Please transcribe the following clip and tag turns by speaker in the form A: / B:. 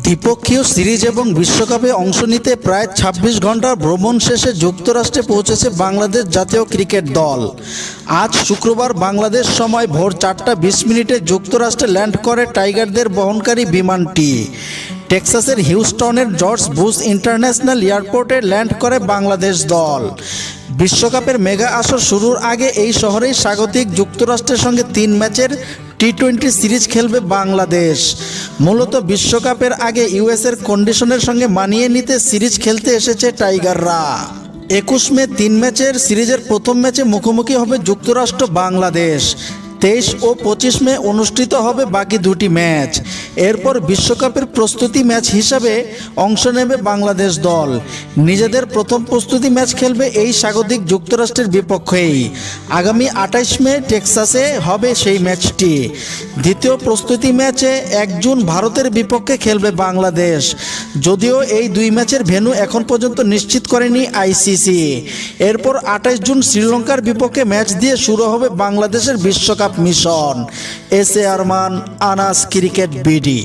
A: দ্বিপক্ষীয় সিরিজ এবং বিশ্বকাপে অংশ নিতে প্রায় ২৬ ঘন্টার ভ্রমণ শেষে যুক্তরাষ্ট্রে পৌঁছেছে বাংলাদেশ জাতীয় ক্রিকেট দল। আজ শুক্রবার বাংলাদেশ সময় ভোর ৪:২০ যুক্তরাষ্ট্রে ল্যান্ড করে টাইগারদের বহনকারী বিমানটি। টেক্সাসের হিউস্টনের জর্জ বুশ ইন্টারন্যাশনাল এয়ারপোর্টে ল্যান্ড করে বাংলাদেশ দল। বিশ্বকাপের মেগা আসর শুরুর আগে এই শহরেই স্বাগতিক যুক্তরাষ্ট্রের সঙ্গে ৩ ম্যাচের টি-20 সিরিজ খেলবে বাংলাদেশ। মূলত বিশ্বকাপের আগে ইউএসের কন্ডিশনের সঙ্গে মানিয়ে নিতে সিরিজ খেলতে এসেছে টাইগাররা। ২১ মে ৩ ম্যাচের সিরিজের প্রথম ম্যাচে মুখোমুখি হবে যুক্তরাষ্ট্র বাংলাদেশ। ২৩ ও ২৫ মে অনুষ্ঠিত হবে বাকি দুটি ম্যাচ। এরপর বিশ্বকাপের প্রস্তুতি ম্যাচ হিসাবে অংশ নেবে বাংলাদেশ দল। নিজেদের প্রথম প্রস্তুতি ম্যাচ খেলবে এই স্বাগতিক যুক্তরাষ্ট্রের বিপক্ষেই। আগামী ২৮ মে টেক্সাসে হবে সেই ম্যাচটি। দ্বিতীয় প্রস্তুতি ম্যাচে ১ জুন ভারতের বিপক্ষে খেলবে বাংলাদেশ। যদিও এই দুই ম্যাচের ভেন্যু এখন পর্যন্ত নিশ্চিত করেনি আইসিসি। এরপর ২৮ জুন শ্রীলঙ্কার বিপক্ষে ম্যাচ দিয়ে শুরু হবে বাংলাদেশের বিশ্বকাপ mission. S A Arman, Anas cricket BD.